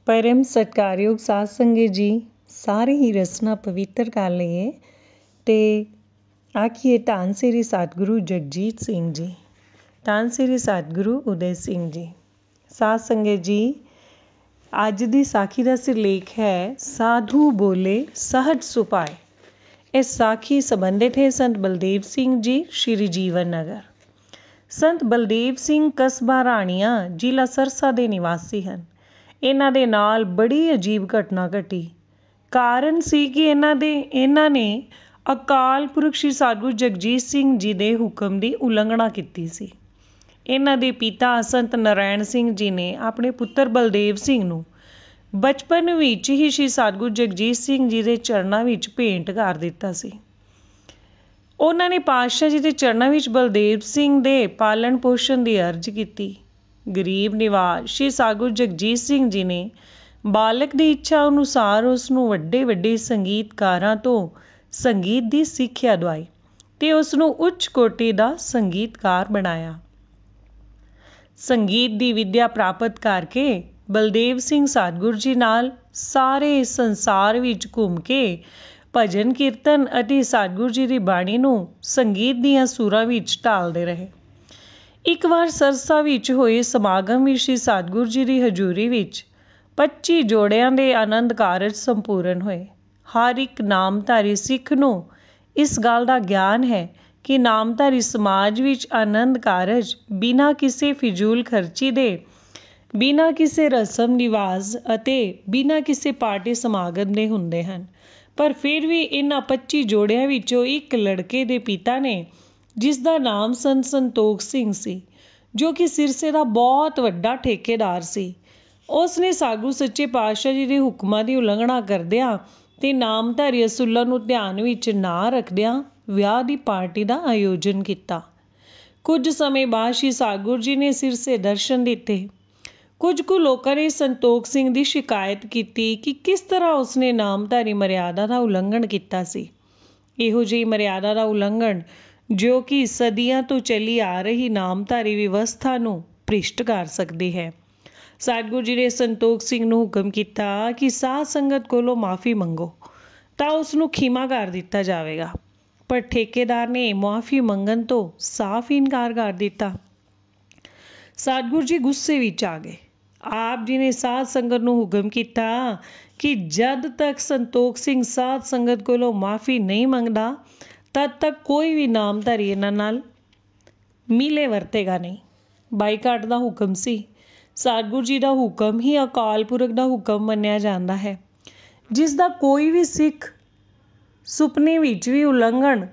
परम सत्कारयोग साध संगत जी, सारे ही रसना पवित्र कर लईए ते आखिए धन श्री सतगुरु जगजीत सिंह जी, धन श्री सतगुरु उदय सिंह जी। साध संगत जी, अज दी साखी का सिरलेख है साधु बोले सहज सुपाए। इस साखी संबंधित है संत बलदेव सिंह जी, श्री जीवन नगर। संत बलदेव सिंह कस्बा राणिया, जिला सरसा के निवासी हैं। इन्हां दे नाल बड़ी अजीब घटना घटी। कारण सी कि इन्हां ने अकाल पुरख श्री सतगुरु जगजीत सिंह जी दे हुक्म की उलंघना की सी। इन्हां दे पिता संत नारायण सिंह जी ने अपने पुत्र बलदेव सिंह नूं बचपन विच ही श्री सतगुरु जगजीत सिंह जी के चरणों में भेंट कर दिता सी। उन्होंने पातशाह जी के चरणों में बलदेव सिंह के पालन पोषण की अर्ज की। गरीब निवाज श्री सतगुरु जगजीत सिंह जी ने बालक की इच्छा अनुसार उसनूं वड्डे वड्डे संगीतकारां तो संगीत की सिक्ख्या दवाई ते उसनूं उच्च कोटि का संगीतकार बनाया। संगीत की विद्या प्राप्त करके बलदेव सिंह सतगुरु जी नाल सारे संसार विच घूम के भजन कीर्तन अते सतगुरु जी की बाणी नूं संगीत दीआं सुरां विच ढालदे रहे। एक बार सरसा विच होए समागम विच श्री सतगुरु जी की हजूरी विच 25 जोड़ियां दे आनंद कारज संपूर्ण होए। हर एक नामधारी सिख नूं इस गल का ज्ञान है कि नामधारी समाज विच आनंद कारज बिना किसी फिजूल खर्ची दे, बिना किसी रसम रिवाज अते बिना किसी पार्टी समागम दे हुंदे हन। पर फिर भी इन्हां 25 जोड़ियां विचों एक लड़के दे पिता ने, जिसका नाम संत संतोख सिंह सी, जो कि सिरसे का बहुत वड्डा ठेकेदार सी, उसने सतगुरु सच्चे पातशाह जी के हुक्मां की उलंघना करदिआं ते नामधारी असूलां नूं ध्यान विच ना रखदिआं विआह की पार्टी का आयोजन किया। कुछ समय बाद श्री सतगुरु जी ने सिरसे दर्शन दिते। कुछ कु लोगों ने संतोख सिंह की शिकायत की कि किस तरह उसने नामधारी मर्यादा का उलंघन किया सी। इहो जी मर्यादा का उलंघन जो कि सदियां तो चली आ रही नामधारी व्यवस्था नूं भ्रिष्ट कर सकती है। सतगुरु जी ने संतोख सिंह नूं हुक्म किया कि साध संगत कोलों माफ़ी मंगो तां उसनूं खीमा कर दिता जाएगा। पर ठेकेदार ने माफ़ी मंगन तो साफ इनकार कर दिता। सतगुरु जी गुस्से विच आ गए। आप जी ने साध संगत नूं हुक्म किया कि जद तक संतोख सिंह साध संगत कोलों माफ़ी नहीं मंगदा तद तक कोई भी नामधारी इन्हां नाल मिले वरतेगा नहीं। बाईकाट का हुक्म सी। सतगुरु जी का हुक्म ही अकाल पुरख का हुक्म मन्निया जाता है, जिसका कोई भी सिख सुपने विच भी उलंघन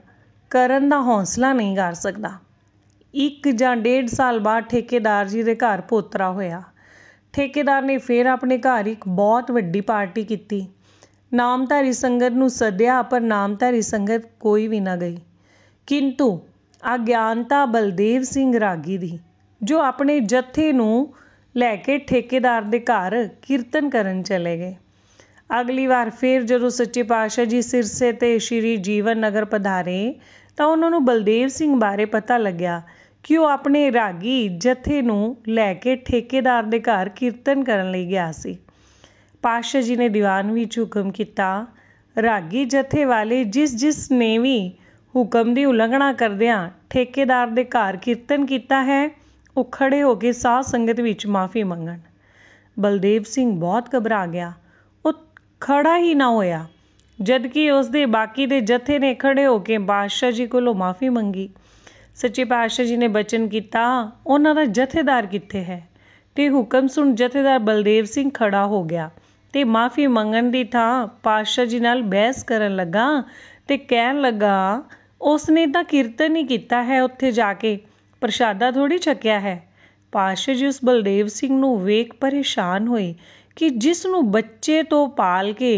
करन दा हौसला नहीं कर सकता। 1 जां 1.5 साल बाद ठेकेदार जी के घर पोतरा होया। ठेकेदार ने फिर अपने घर एक बहुत वड्डी पार्टी की। नामधारी संगत नूं सद्या पर नामधारी संगत कोई भी ना गई। किंतु अज्ञानता बलदेव सिंह रागी दी, जो अपने जत्थे नूं लैके ठेकेदार दे घर कीर्तन करन चले गए। अगली बार फिर जदों सच्चे पातशाह जी सिरसे ते श्री जीवन नगर पधारे तो उन्होंने बलदेव सिंह बारे पता लग्या कि वह अपने रागी जत्थे नूं लैके ठेकेदार दे घर कीर्तन करन लई गया सी। पातशाह जी ने दीवान विच हुक्म किया, रागी जत्थे वाले जिस ने भी हुक्म की उलंघना करदिआं ठेकेदार दे घर कीर्तन किया है, वो खड़े होके साध संगत विच माफ़ी मंगण। बलदेव सिंह बहुत घबरा गया। वो खड़ा ही ना होया, जबकि उसके बाकी दे जत्थे ने खड़े होके बादशाह जी कोलों माफ़ी मंगी। सच्चे पातशाह जी ने बचन किया, उन्हां दा जथेदार कित्थे है? ते हुक्म सुन जथेदार बलदेव सिंह खड़ा हो गया ते माफ़ी मंगण दी थां पातशाह जी नाल बहस करन लगा ते कहन लगा, उसने तां कीर्तन ही किया है, उत्थे जाके प्रशादा थोड़ी छकिया है। पातशाह जी उस बलदेव सिंह नूं वेख परेशान होए कि जिस नूं बच्चे तो पाल के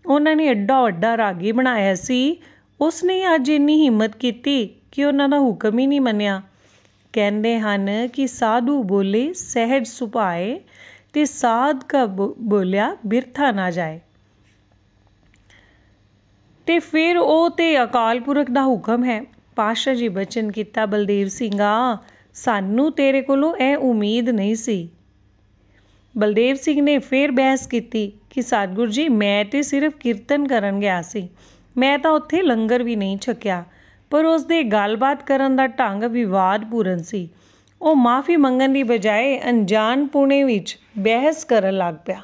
उन्होंने एड्डा वड्डा रागी बनाया सी, उसने अज इन्नी हिम्मत की कि उन्हां दा हुक्म ही नहीं मन्निया। कहंदे हन कि साधु बोले सहज सुभाए ते साध का बोलिया बिरथा ना जाए। ते फिर वो ते अकाल पुरख का हुक्म है। पातशाह जी बचन किया, बलदेव सिंघा सानू तेरे कोलों ए उम्मीद नहीं सी। ਬਲਦੇਵ ਸਿੰਘ ਨੇ ਫਿਰ ਬਹਿਸ ਕੀਤੀ ਕਿ ਸਤਿਗੁਰੂ ਜੀ, ਮੈਂ ਤੇ ਸਿਰਫ ਕੀਰਤਨ ਕਰਨ ਗਿਆ ਸੀ, ਮੈਂ ਤਾਂ ਉੱਥੇ ਲੰਗਰ ਵੀ ਨਹੀਂ ਛਕਿਆ। ਪਰ ਉਸ ਦੇ ਗੱਲਬਾਤ ਕਰਨ ਦਾ ਢੰਗ ਵਿਵਾਦਪੂਰਨ ਸੀ। ਉਹ ਮਾਫ਼ੀ ਮੰਗਣ ਦੀ ਬਜਾਏ ਅਣਜਾਣਪੁਣੇ ਵਿੱਚ ਬਹਿਸ ਕਰਨ ਲੱਗ ਪਿਆ।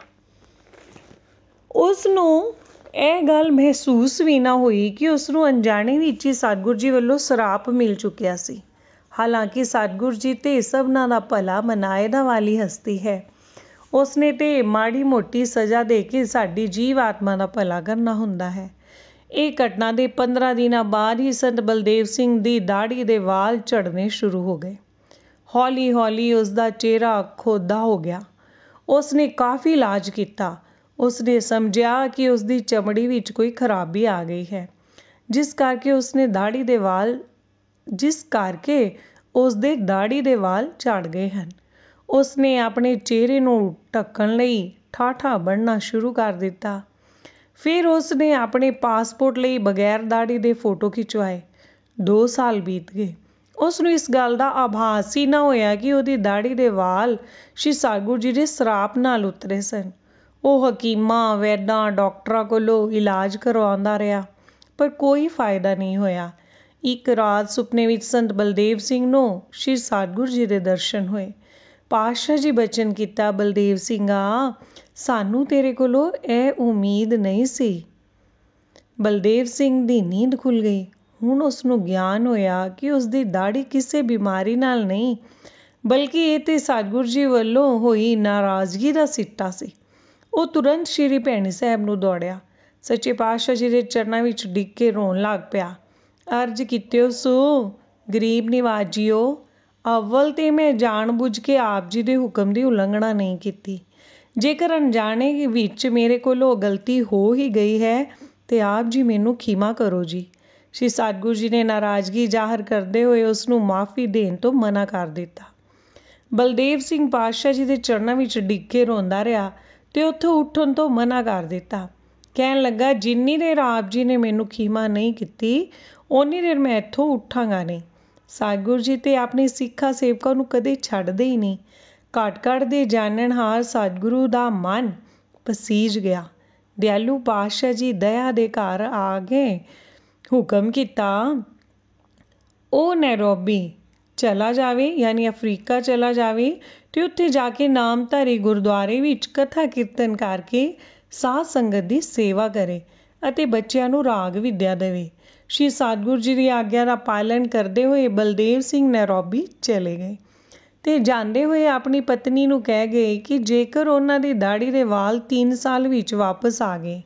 ਉਸ ਨੂੰ ਇਹ ਗੱਲ ਮਹਿਸੂਸ ਵੀ ਨਾ ਹੋਈ ਕਿ ਉਸ ਨੂੰ ਅਣਜਾਣੇ ਵਿੱਚ ਹੀ ਸਤਿਗੁਰੂ ਜੀ ਵੱਲੋਂ ਸਰਾਪ ਮਿਲ ਚੁੱਕਿਆ ਸੀ। ਹਾਲਾਂਕਿ ਸਤਿਗੁਰੂ ਜੀ ਤੇ ਸਭਨਾਂ ਦਾ ਭਲਾ ਮਨਾਇਦਾ ਵਾਲੀ ਹਸਤੀ ਹੈ। ਉਸਨੇ ਤੇ ਮਾੜੀ ਮੋਟੀ ਸਜ਼ਾ ਦੇ ਕੇ ਸਾਡੀ ਜੀਵ ਆਤਮਾ ਦਾ ਭਲਾ ਕਰਨਾ ਹੁੰਦਾ ਹੈ। ਇਹ ਘਟਨਾ ਦੇ 15 ਦਿਨਾਂ ਬਾਅਦ ਹੀ ਸੰਤ ਬਲਦੇਵ ਸਿੰਘ ਦੀ ਦਾੜ੍ਹੀ ਦੇ ਵਾਲ ਝੜਨੇ ਸ਼ੁਰੂ ਹੋ ਗਏ। ਹੌਲੀ ਹੌਲੀ ਉਸ ਦਾ ਚਿਹਰਾ ਖੋਦਾ ਹੋ ਗਿਆ। ਉਸਨੇ ਕਾਫੀ ਇਲਾਜ ਕੀਤਾ। ਉਸਨੇ ਸਮਝਿਆ ਕਿ ਉਸ ਦੀ ਚਮੜੀ ਵਿੱਚ ਕੋਈ ਖਰਾਬੀ ਆ ਗਈ ਹੈ, ਜਿਸ ਕਰਕੇ ਉਸਦੇ ਦਾੜ੍ਹੀ ਦੇ ਵਾਲ ਝੜ ਗਏ ਹਨ। ਉਸਨੇ ਆਪਣੇ ਚਿਹਰੇ ਨੂੰ ਢੱਕਣ ਲਈ ਠਾਠਾ ਬੰਨ੍ਹਣਾ ਸ਼ੁਰੂ ਕਰ ਦਿੱਤਾ। ਫਿਰ ਉਸਨੇ ਆਪਣੇ ਪਾਸਪੋਰਟ ਲਈ ਬਗੈਰ ਦਾੜ੍ਹੀ ਦੇ ਫੋਟੋ ਖਿਚਵਾਏ। 2 ਸਾਲ ਬੀਤ ਗਏ। ਉਸਨੂੰ ਇਸ ਗੱਲ ਦਾ ਆਭਾਸ ਹੀ ਨਾ ਹੋਇਆ ਕਿ ਉਹਦੀ ਦਾੜ੍ਹੀ ਦੇ ਵਾਲ ਸ਼੍ਰੀ ਸਤਿਗੁਰੂ ਜੀ ਦੇ ਸਰਾਪ ਨਾਲ ਉਤਰੇ ਸਨ। ਉਹ ਹਕੀਮਾਂ, ਵੈਦਾਂ, ਡਾਕਟਰਾਂ ਕੋਲੋਂ ਇਲਾਜ ਕਰਵਾਉਂਦਾ ਰਿਹਾ, ਪਰ ਕੋਈ ਫਾਇਦਾ ਨਹੀਂ ਹੋਇਆ। ਇੱਕ ਰਾਤ ਸੁਪਨੇ ਵਿੱਚ ਸੰਤ ਬਲਦੇਵ ਸਿੰਘ ਨੂੰ ਸ਼੍ਰੀ ਸਤਿਗੁਰੂ ਜੀ ਦੇ ਦਰਸ਼ਨ ਹੋਏ। ਪਾਤਸ਼ਾਹ ਜੀ ਬਚਨ ਕੀਤਾ, ਬਲਦੇਵ ਸਿੰਘਾ, ਸਾਨੂੰ ਤੇਰੇ ਕੋਲੋਂ ਇਹ ਉਮੀਦ ਨਹੀਂ ਸੀ। ਬਲਦੇਵ ਸਿੰਘ ਦੀ ਨੀਂਦ ਖੁੱਲ੍ਹ ਗਈ। ਹੁਣ ਉਸਨੂੰ ਗਿਆਨ ਹੋਇਆ ਕਿ ਉਸਦੀ ਦਾੜ੍ਹੀ ਕਿਸੇ ਬਿਮਾਰੀ ਨਾਲ ਨਹੀਂ, ਬਲਕਿ ਇਹ ਤੇ ਸਤਿਗੁਰੂ ਜੀ ਵੱਲੋਂ ਹੋਈ ਨਾਰਾਜ਼ਗੀ ਦਾ ਸਿੱਟਾ ਸੀ। ਉਹ ਤੁਰੰਤ ਸ਼੍ਰੀ ਭੈਣੀ ਸਾਹਿਬ ਨੂੰ ਦੌੜਿਆ, ਸੱਚੇ ਪਾਤਸ਼ਾਹ ਜੀ ਦੇ ਚਰਨਾਂ ਵਿੱਚ ਡਿੱਗ ਕੇ ਰੋਣ ਲੱਗ ਪਿਆ। ਅਰਜ਼ ਕੀਤਿਓ ਸੋ, ਗਰੀਬ ਨਿਵਾਜ ਜੀਓ, ਅਵਲ ਤੇ ਮੈਂ ਜਾਣ ਬੁੱਝ ਕੇ ਆਪ ਜੀ ਦੇ ਹੁਕਮ ਦੀ ਉਲੰਘਣਾ ਨਹੀਂ ਕੀਤੀ। ਜੇਕਰ ਅਣਜਾਣੇ ਵਿੱਚ ਮੇਰੇ ਕੋਲੋਂ ਗਲਤੀ ਹੋ ਹੀ ਗਈ ਹੈ ਤੇ ਆਪ ਜੀ ਮੈਨੂੰ ਖਿਮਾ ਕਰੋ ਜੀ। ਸ਼੍ਰੀ ਸਤਿਗੁਰੂ ਜੀ ਨੇ ਨਾਰਾਜ਼ਗੀ ਜ਼ਾਹਰ ਕਰਦੇ ਹੋਏ ਉਸ ਨੂੰ ਮਾਫ਼ੀ ਦੇਣ ਤੋਂ ਮਨਾ ਕਰ ਦਿੱਤਾ। ਬਲਦੇਵ ਸਿੰਘ ਪਾਤਸ਼ਾਹ ਜੀ ਦੇ ਚਰਨਾਂ ਵਿੱਚ ਡਿੱਗ ਕੇ ਰੋਂਦਾ ਰਿਹਾ ਤੇ ਉੱਥੋਂ ਉੱਠਣ ਤੋਂ ਮਨਾ ਕਰ ਦਿੱਤਾ। ਕਹਿਣ ਲੱਗਾ, ਜਿੰਨੀ ਦੇਰ ਆਪ ਜੀ ਨੇ ਮੈਨੂੰ ਖਿਮਾ ਨਹੀਂ ਕੀਤੀ, ਓਨੀ ਦੇਰ ਮੈਂ ਇੱਥੋਂ ਉੱਠਾਂਗਾ ਨਹੀਂ। ਸਤਿਗੁਰੂ ਜੀ ਤੇ ਆਪਣੇ ਸਿੱਖਾਂ ਸੇਵਕਾਂ ਨੂੰ ਕਦੇ ਛੱਡਦੇ ਹੀ ਨਹੀਂ। ਘਟ ਦੇ ਜਾਣਨਹਾਰ ਸਤਿਗੁਰੂ ਦਾ ਮਨ ਪਸੀਜ ਗਿਆ। ਦਿਆਲੂ ਪਾਤਸ਼ਾਹ ਜੀ ਦਇਆ ਦੇ ਘਰ ਆ ਗਏ। ਹੁਕਮ ਕੀਤਾ, ਉਹ ਨੈਰੋਬੀ ਚਲਾ ਜਾਵੇ, ਯਾਨੀ ਅਫਰੀਕਾ ਚਲਾ ਜਾਵੇ ਤੇ ਉੱਥੇ ਜਾ ਕੇ ਨਾਮਧਾਰੀ ਗੁਰਦੁਆਰੇ ਵਿੱਚ ਕਥਾ ਕੀਰਤਨ ਕਰਕੇ ਸਾਧ ਸੰਗਤ ਦੀ ਸੇਵਾ ਕਰੇ ਅਤੇ ਬੱਚਿਆਂ ਨੂੰ ਰਾਗ ਵਿਦਿਆ ਦੇਵੇ। ਸ਼੍ਰੀ ਸਤਿਗੁਰੂ ਜੀ ਦੀ ਆਗਿਆ ਦਾ ਪਾਲਣ ਕਰਦੇ ਹੋਏ ਬਲਦੇਵ ਸਿੰਘ ਨੈਰੋਬੀ ਚਲੇ ਗਏ ਤੇ ਜਾਂਦੇ ਹੋਏ ਆਪਣੀ ਪਤਨੀ ਨੂੰ ਕਹਿ ਗਏ ਕਿ ਜੇਕਰ ਉਹਨਾਂ ਦੀ ਦਾੜ੍ਹੀ ਦੇ ਵਾਲ 3 ਸਾਲ ਵਿੱਚ ਵਾਪਸ ਆ ਗਏ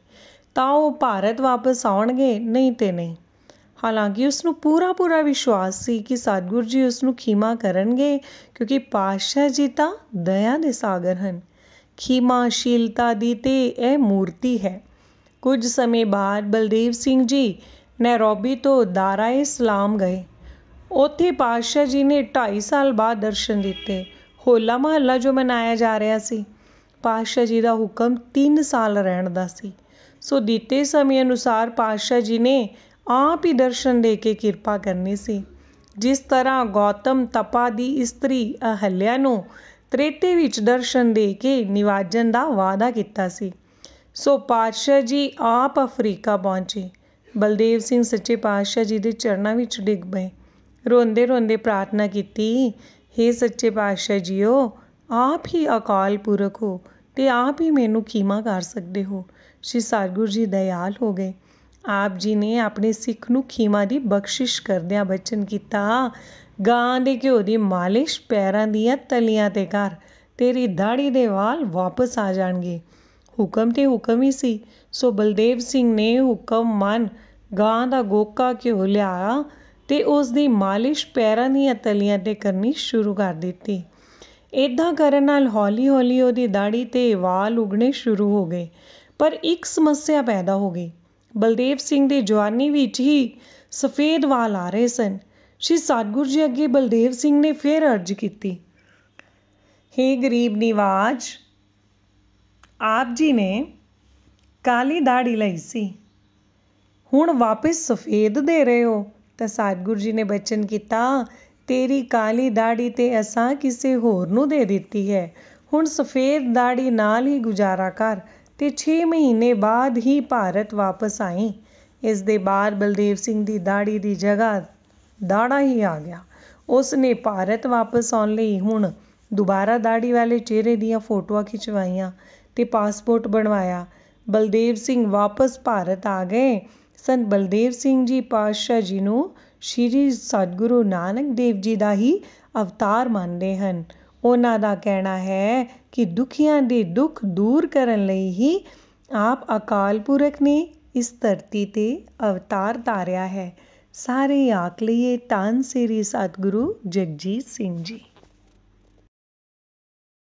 ਤਾਂ ਉਹ ਭਾਰਤ ਵਾਪਸ ਆਉਣਗੇ, ਨਹੀਂ ਤੇ ਨਹੀਂ। ਹਾਲਾਂਕਿ ਉਸਨੂੰ ਪੂਰਾ ਵਿਸ਼ਵਾਸ ਸੀ ਕਿ ਸਤਿਗੁਰੂ ਜੀ ਉਸਨੂੰ ਖਿਮਾ ਕਰਨਗੇ, ਕਿਉਂਕਿ ਪਾਤਸ਼ਾਹ ਜੀ ਤਾਂ ਦਇਆ ਦੇ ਸਾਗਰ ਹਨ। ਖਿਮਾਸ਼ੀਲਤਾ ਦੀ ਤੇ ਇਹ ਮੂਰਤੀ ਹੈ। ਕੁਝ ਸਮੇਂ ਬਾਅਦ ਬਲਦੇਵ ਸਿੰਘ ਜੀ ਨੈਰੋਬੀ ਤੋਂ ਦਾਰਾ-ਏ-ਸਲਾਮ ਗਏ। ਉੱਥੇ ਪਾਤਸ਼ਾਹ ਜੀ ਨੇ 2.5 ਸਾਲ ਬਾਅਦ ਦਰਸ਼ਨ ਦਿੱਤੇ। ਹੋਲਾ ਮਹੱਲਾ ਜੋ ਮਨਾਇਆ ਜਾ ਰਿਹਾ ਸੀ, ਪਾਤਸ਼ਾਹ ਜੀ ਦਾ ਹੁਕਮ 3 ਸਾਲ ਰਹਿਣ ਦਾ ਸੀ। ਸੋ ਦਿੱਤੇ ਸਮੇਂ ਅਨੁਸਾਰ ਪਾਤਸ਼ਾਹ ਜੀ ਨੇ ਆਪ ਹੀ ਦਰਸ਼ਨ ਦੇ ਕੇ ਕਿਰਪਾ ਕਰਨੀ ਸੀ। ਜਿਸ ਤਰ੍ਹਾਂ ਗੌਤਮ ਤਪਾ ਦੀ ਇਸਤਰੀ ਅਹਲਿਆ ਨੂੰ ਤ੍ਰੇਤੇ ਵਿੱਚ ਦਰਸ਼ਨ ਦੇ ਕੇ ਨਿਵਾਜਣ ਦਾ ਵਾਅਦਾ ਕੀਤਾ ਸੀ, ਸੋ ਪਾਤਸ਼ਾਹ ਜੀ ਆਪ ਅਫਰੀਕਾ ਪਹੁੰਚੇ। ਬਲਦੇਵ ਸਿੰਘ ਸੱਚੇ ਪਾਤਸ਼ਾਹ ਜੀ ਦੇ ਚਰਨਾਂ ਵਿੱਚ ਡਿੱਗ ਪਏ। ਰੋਂਦੇ ਰੋਂਦੇ ਪ੍ਰਾਰਥਨਾ ਕੀਤੀ, ਹੇ ਸੱਚੇ ਪਾਤਸ਼ਾਹ ਜੀਓ, ਆਪ ਹੀ ਅਕਾਲ ਪੁਰਖ ਹੋ ਤੇ ਆਪ ਹੀ ਮੈਨੂੰ ਖਿਮਾ ਕਰ ਸਕਦੇ ਹੋ। ਸ਼੍ਰੀ ਸਤਿਗੁਰੂ ਜੀ ਦਇਆਲ ਹੋ ਗਏ। ਆਪ ਜੀ ਨੇ ਆਪਣੇ ਸਿੱਖ ਨੂੰ ਖਿਮਾ ਦੀ ਬਖਸ਼ਿਸ਼ ਕਰਦਿਆਂ ਬਚਨ ਕੀਤਾ, ਗਾਂ ਦੇ ਘਿਓ ਦੀ ਮਾਲਿਸ਼ ਪੈਰਾਂ ਦੀਆਂ ਤਲੀਆਂ ਤੇ ਕਰ, ਤੇਰੀ ਦਾੜ੍ਹੀ ਦੇ ਵਾਲ ਵਾਪਸ ਆ ਜਾਣਗੇ। ਹੁਕਮ ਤੇ ਹੁਕਮ ਹੀ ਸੀ। ਸੋ ਬਲਦੇਵ ਸਿੰਘ ਨੇ ਹੁਕਮ ਮੰਨ ਗਾਂ ਦਾ ਗੋਕਾ ਘਿਓ ਲਿਆ ਤੇ ਉਸ ਦੀ ਮਾਲਿਸ਼ ਪੈਰਾਂ ਦੀਆਂ ਤਲੀਆਂ ਤੇ ਕਰਨੀ ਸ਼ੁਰੂ ਕਰ ਦਿੱਤੀ। ਇੱਦਾਂ ਕਰਨ ਨਾਲ ਹੌਲੀ ਹੌਲੀ ਉਹਦੀ ਦਾੜ੍ਹੀ ਤੇ ਵਾਲ ਉੱਗਣੇ ਸ਼ੁਰੂ ਹੋ ਗਏ। ਪਰ ਇੱਕ ਸਮੱਸਿਆ ਪੈਦਾ ਹੋ ਗਈ। ਬਲਦੇਵ ਸਿੰਘ ਦੀ ਜਵਾਨੀ ਵਿੱਚ ਹੀ ਸਫੇਦ ਵਾਲ ਆ ਰਹੇ ਸਨ। ਸ਼੍ਰੀ ਸਤਿਗੁਰੂ ਜੀ ਅੱਗੇ ਬਲਦੇਵ ਸਿੰਘ ਨੇ ਫਿਰ ਅਰਜ਼ ਕੀਤੀ, ਹੇ ਗਰੀਬ ਨਿਵਾਜ, ਆਪ ਜੀ ਨੇ ਕਾਲੀ ਦਾੜ੍ਹੀ ਲਈ ਸੀ, ਹੁਣ ਵਾਪਿਸ ਸਫੇਦ ਦੇ ਰਹੇ ਹੋ। ਤਾਂ ਸਤਿਗੁਰੂ ਜੀ ਨੇ ਬਚਨ ਕੀਤਾ, ਤੇਰੀ ਕਾਲੀ ਦਾੜ੍ਹੀ ਤੇ ਅਸਾਂ ਕਿਸੇ ਹੋਰ ਨੂੰ ਦੇ ਦਿੱਤੀ ਹੈ, ਹੁਣ ਸਫੇਦ ਦਾੜੀ ਨਾਲ ਹੀ ਗੁਜ਼ਾਰਾ ਕਰ ਤੇ 6 ਮਹੀਨੇ ਬਾਅਦ ਹੀ ਭਾਰਤ ਵਾਪਸ ਆਈ। ਇਸ ਦੇ ਬਾਅਦ ਬਲਦੇਵ ਸਿੰਘ ਦੀ ਦਾੜੀ ਦੀ ਜਗ੍ਹਾ ਦਾੜਾ ਹੀ ਆ ਗਿਆ। ਉਸ ਨੇ ਭਾਰਤ ਵਾਪਸ ਆਉਣ ਲਈ ਹੁਣ ਦੁਬਾਰਾ ਦਾੜੀ ਵਾਲੇ ਚਿਹਰੇ ਦੀਆਂ ਫੋਟੋਆਂ ਖਿਚਵਾਈਆਂ ਤੇ ਪਾਸਪੋਰਟ ਬਣਵਾਇਆ। ਬਲਦੇਵ ਸਿੰਘ ਵਾਪਸ ਭਾਰਤ ਆ ਗਏ ਸਨ। ਬਲਦੇਵ ਸਿੰਘ ਜੀ ਪਾਤਸ਼ਾਹ ਜੀ ਨੂੰ ਸ਼੍ਰੀ ਸਤਿਗੁਰੂ ਨਾਨਕ ਦੇਵ ਜੀ ਦਾ ਹੀ ਅਵਤਾਰ ਮੰਨਦੇ ਹਨ। ਉਹਨਾਂ ਦਾ ਕਹਿਣਾ ਹੈ ਕਿ ਦੁਖੀਆਂ ਦੇ ਦੁੱਖ ਦੂਰ ਕਰਨ ਲਈ ਹੀ ਆਪ ਅਕਾਲ ਪੁਰਖ ਨੇ ਇਸ ਧਰਤੀ ਤੇ ਅਵਤਾਰ ਧਾਰਿਆ ਹੈ। ਸਾਰੇ ਆਖ ਲਈਏ ਧੰਨ ਸ੍ਰੀ ਸਤਿਗੁਰੂ ਜਗਜੀਤ ਸਿੰਘ ਜੀ।